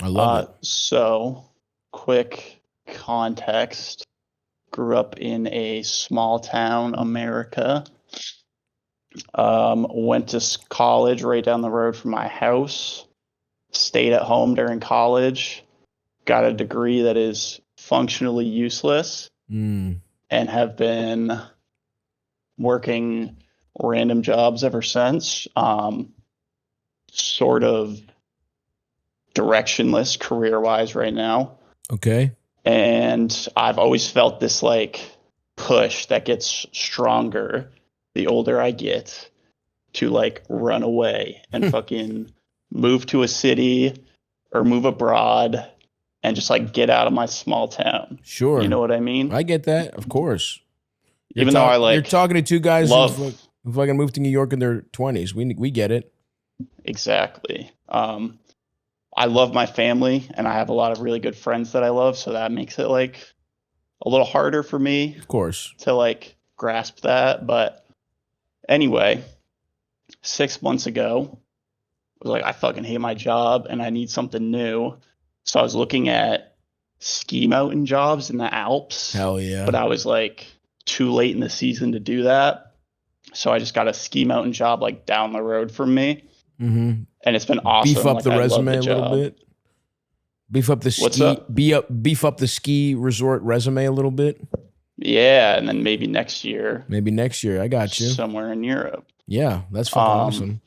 love it. So, quick context. Grew up in a small town, America. Went to college right down the road from my house. Stayed at home during college. Got a degree that is functionally useless. And have been working random jobs ever since. Sort of directionless career-wise right now. Okay. And I've always felt this like push that gets stronger the older I get to like run away and fucking move to a city or move abroad and just like get out of my small town. Sure. You know what I mean? I get that. Of course. Even though I like you're talking to two guys love who fucking moved to New York in their 20s. We get it. Exactly. I love my family and I have a lot of really good friends that I love, so that makes it like a little harder for me, of course, to like grasp that. But anyway, 6 months ago, I was like, I fucking hate my job and I need something new. So I was looking at ski mountain jobs in the Alps. Hell yeah. But I was like too late in the season to do that. So I just got a ski mountain job like down the road from me. Mm-hmm. And it's been awesome. Beef up like, the I resume love the a little bit. Beef up the What's ski. up? Beef up the ski resort resume a little bit. Yeah, and then maybe next year. I got you. Somewhere in Europe. Yeah, that's fucking awesome.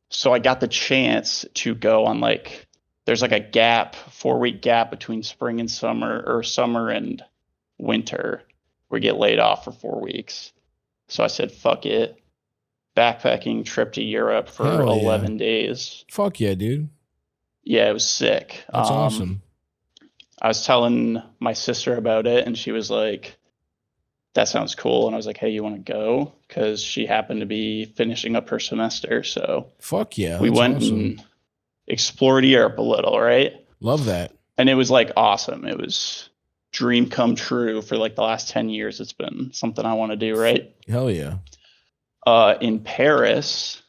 So I got the chance to go on like, there's like a gap, 4-week gap between spring and summer, or summer and winter. We get laid off for 4 weeks. So I said, fuck it. Backpacking trip to Europe for 11 days. Fuck yeah, dude. Yeah, it was sick. That's awesome. I was telling my sister about it and she was like, that sounds cool. And I was like, hey, you want to go? Because she happened to be finishing up her semester. So fuck yeah. We went and explored Europe a little, right? Love that. And it was like awesome. It was dream come true for like the last 10 years. It's been something I want to do, right? Hell yeah. In Paris,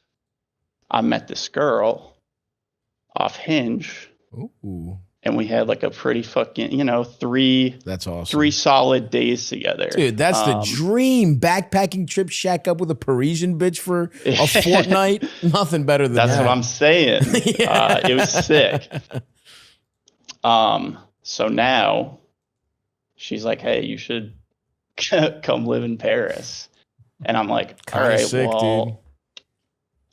I met this girl off Hinge. Ooh. And we had like a pretty fucking, that's awesome. 3 solid days together. Dude, that's the dream. Backpacking trip, shack up with a Parisian bitch for a fortnight. Nothing better than that. That's what I'm saying. It was sick. So now she's like, hey, you should come live in Paris. And I'm like, all right, sick, well, dude.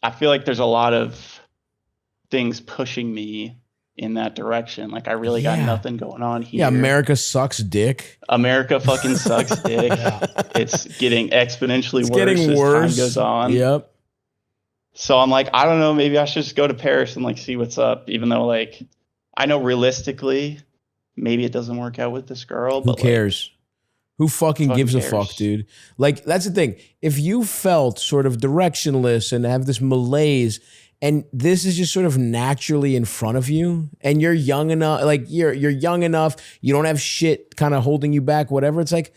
I feel like there's a lot of things pushing me in that direction. Like I really got nothing going on here. Yeah, America sucks dick. America fucking sucks dick. It's getting exponentially worse as time goes on. Yep. So I'm like, I don't know, maybe I should just go to Paris and like see what's up, even though like I know realistically maybe it doesn't work out with this girl. Who cares? Who fucking gives cares? A fuck, dude? Like, that's the thing. If you felt sort of directionless and have this malaise, and this is just sort of naturally in front of you, and you're young enough, like you're young enough, you don't have shit kind of holding you back, whatever. It's like,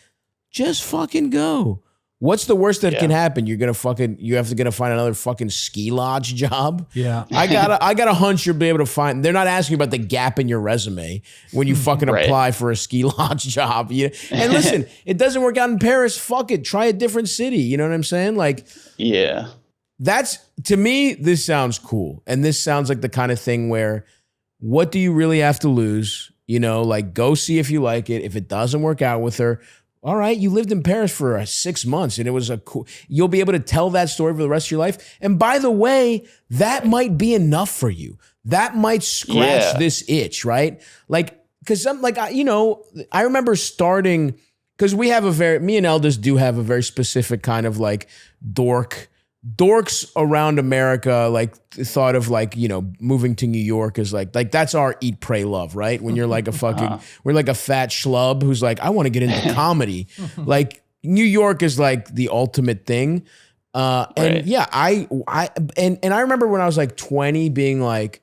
just fucking go. What's the worst that can happen? You have to find another fucking ski lodge job. Yeah. I got a hunch you'll be able to find. They're not asking about the gap in your resume when you fucking apply for a ski lodge job. And listen, it doesn't work out in Paris. Fuck it. Try a different city. You know what I'm saying? Like, yeah. That's, to me, this sounds cool. And this sounds like the kind of thing where, what do you really have to lose? Like, go see if you like it. If it doesn't work out with her, all right, you lived in Paris for 6 months and it was you'll be able to tell that story for the rest of your life. And by the way, that might be enough for you. That might scratch this itch, right? Like, because I remember starting, because me and Eldis do have a very specific kind of like dorks around America, like thought of like, moving to New York is like that's our eat, pray, love, right? When you're like a fucking, we're like a fat schlub who's like, I want to get into comedy. Like New York is like the ultimate thing. And yeah, I remember when I was like 20 being like,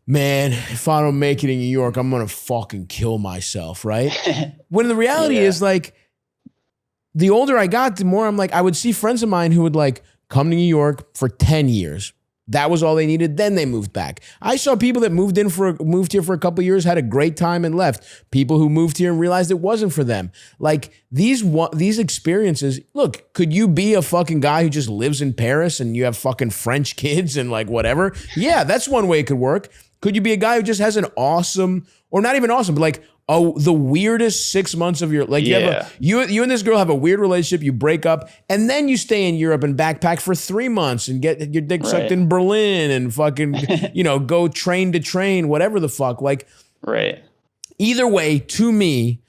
man, if I don't make it in New York, I'm going to fucking kill myself, right? When the reality is like, the older I got, the more I'm like, I would see friends of mine who would like come to New York for 10 years, That was all they needed. Then they moved back. I saw people that moved here for a couple of years, had a great time and left. People who moved here and realized it wasn't for them. Like these experiences, look, could you be a fucking guy who just lives in Paris and you have fucking French kids and like whatever? Yeah, that's one way it could work. Could you be a guy who just has an awesome, or not even awesome, but like the weirdest 6 months of your, like you and this girl have a weird relationship, you break up, and then you stay in Europe and backpack for 3 months and get your dick sucked in Berlin and fucking, go train to train, whatever the fuck. Like, either way, to me,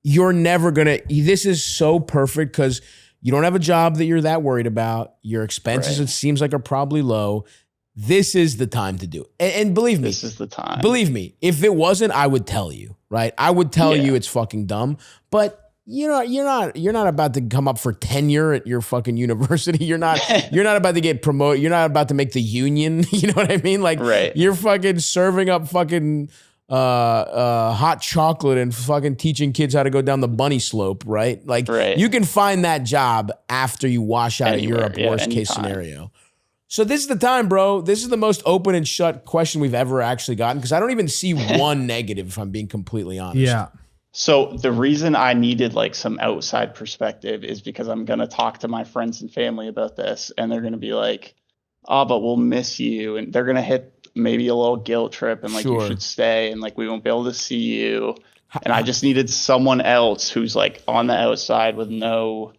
you're never gonna, this is so perfect because you don't have a job that you're that worried about. Your expenses, it seems like, are probably low. This is the time to do it. And believe me, this is the time. Believe me, if it wasn't, I would tell you, right? I would tell you it's fucking dumb. But you're not about to come up for tenure at your fucking university. You're not about to get promoted. You're not about to make the union. You know what I mean? Like you're fucking serving up fucking hot chocolate and fucking teaching kids how to go down the bunny slope, right? Like you can find that job after you wash out of Europe, worst case scenario. So this is the time, bro. This is the most open and shut question we've ever actually gotten because I don't even see one negative, if I'm being completely honest. Yeah. So the reason I needed like some outside perspective is because I'm going to talk to my friends and family about this and they're going to be like, oh, but we'll miss you. And they're going to hit maybe a little guilt trip and like you should stay and like we won't be able to see you. And I just needed someone else who's like on the outside with no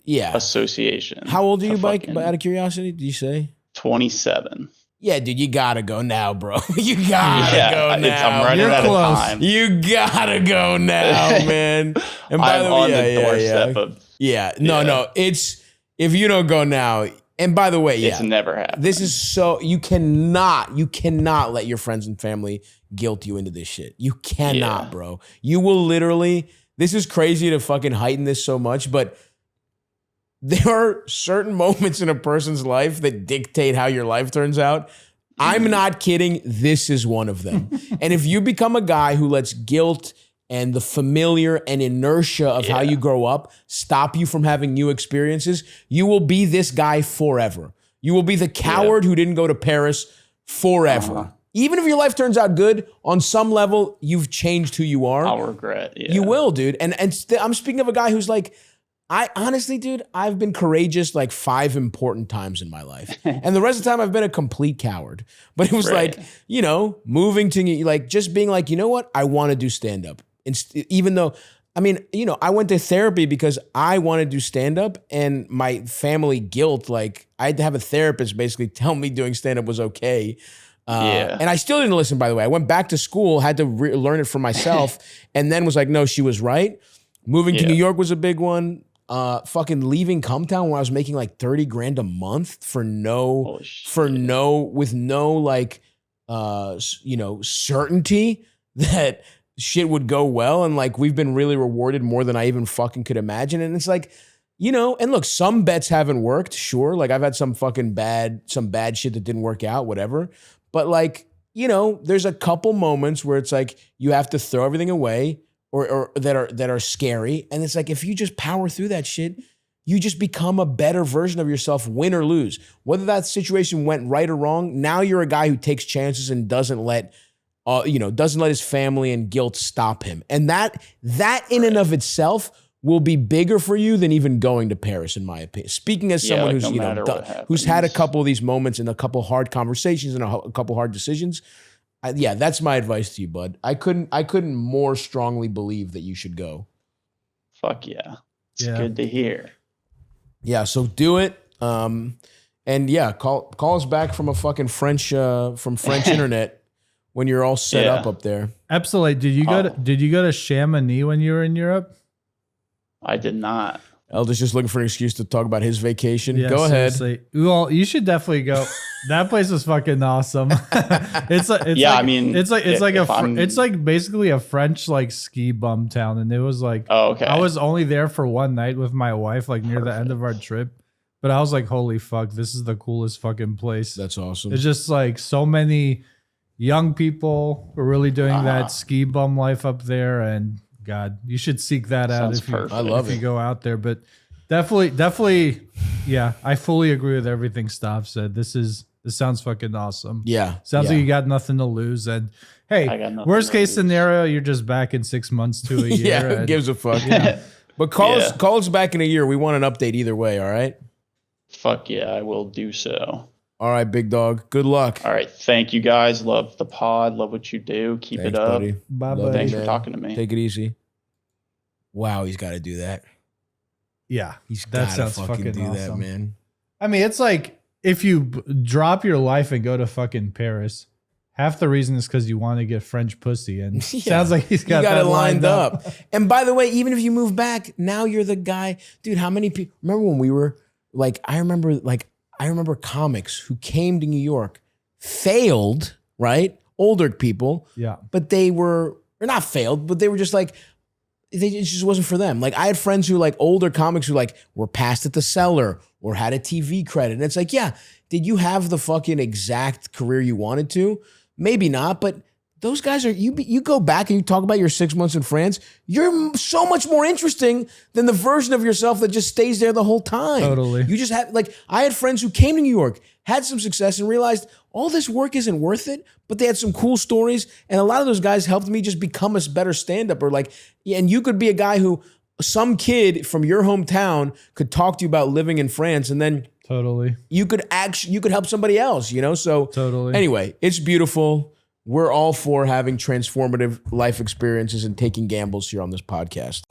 association. How old are you, Mike? Out of curiosity, did you say? 27. Yeah, dude, you gotta go now, bro. You gotta go now. I'm running out of time. You gotta go now, man. And by I'm the way, on the doorstep of. No. It's if you don't go now. And by the way, it's never happened. This is so you cannot let your friends and family guilt you into this shit. You cannot, bro. You will literally. This is crazy to fucking heighten this so much, but there are certain moments in a person's life that dictate how your life turns out. I'm not kidding. This is one of them. And if you become a guy who lets guilt and the familiar and inertia of how you grow up stop you from having new experiences, you will be this guy forever. You will be the coward who didn't go to Paris forever. Even if your life turns out good, on some level, you've changed who you are. I'll regret. Yeah. You will, dude. And I'm speaking of a guy who's like, I honestly, dude, I've been courageous like 5 important times in my life. And the rest of the time I've been a complete coward. But it was like, moving to like, just being like, you know what? I want to do stand-up. Even though, I mean, I went to therapy because I want to do stand-up and my family guilt, like I had to have a therapist basically tell me doing stand-up was okay. And I still didn't listen, by the way. I went back to school, had to learn it for myself, and then was like, no, she was right. Moving to New York was a big one. Fucking leaving Cumtown where I was making like 30 grand a month with no like, certainty that shit would go well. And like, we've been really rewarded more than I even fucking could imagine. And it's like, and look, some bets haven't worked. Sure. Like I've had some bad shit that didn't work out, whatever. But like, there's a couple moments where it's like, you have to throw everything away or that are scary. And it's like, if you just power through that shit, you just become a better version of yourself, win or lose. Whether that situation went right or wrong, now you're a guy who takes chances and doesn't let his family and guilt stop him. And that in and of itself will be bigger for you than even going to Paris, in my opinion. Speaking as someone who's had a couple of these moments and a couple hard conversations and a couple hard decisions, that's my advice to you, bud. I couldn't more strongly believe that you should go. Fuck yeah. It's good to hear. Yeah, so do it. And call us back from a fucking French internet when you're all set up there. Absolutely. Did you go to Chamonix when you were in Europe? I did not. Elder's just looking for an excuse to talk about his vacation. Yeah, go ahead. Well, you should definitely go. That place was fucking awesome. It's like basically a French like ski bum town, and it was like, I was only there for one night with my wife, like near the end of our trip. But I was like, holy fuck, this is the coolest fucking place. That's awesome. It's just like so many young people who are really doing that ski bum life up there, and God, you should seek that out if you go out there. But definitely, yeah, I fully agree with everything Stav said. This is This sounds fucking awesome. Yeah. Sounds like you got nothing to lose. And hey, worst case scenario, you're just back in 6 months to a year. Yeah, who gives a fuck? Yeah. But call us back in a year. We want an update either way, all right? Fuck yeah, I will do so. All right, big dog. Good luck. All right. Thank you guys. Love the pod. Love what you do. Keep it up. Buddy. Bye, buddy. Thanks for talking to me. Take it easy. Wow, he's got to do that. Yeah. He's got to fucking do that, man. I mean, it's like if you drop your life and go to fucking Paris, half the reason is because you want to get French pussy. And sounds like he's got that lined up. And by the way, even if you move back, now you're the guy. Dude, how many people? Remember when we were I remember comics who came to New York, failed, right? Older people. Yeah. But they were, or not failed, but they were just like, it just wasn't for them. Like I had friends who older comics who were passed at the cellar or had a TV credit. And it's like, yeah, did you have the fucking exact career you wanted to? Maybe not, but those guys are, you go back and you talk about your 6 months in France, you're so much more interesting than the version of yourself that just stays there the whole time. Totally. You just have, I had friends who came to New York, had some success and realized all this work isn't worth it, but they had some cool stories. And a lot of those guys helped me just become a better stand-up and you could be a guy who some kid from your hometown could talk to you about living in France and then totally you could help somebody else, So totally. Anyway, it's beautiful. We're all for having transformative life experiences and taking gambles here on this podcast.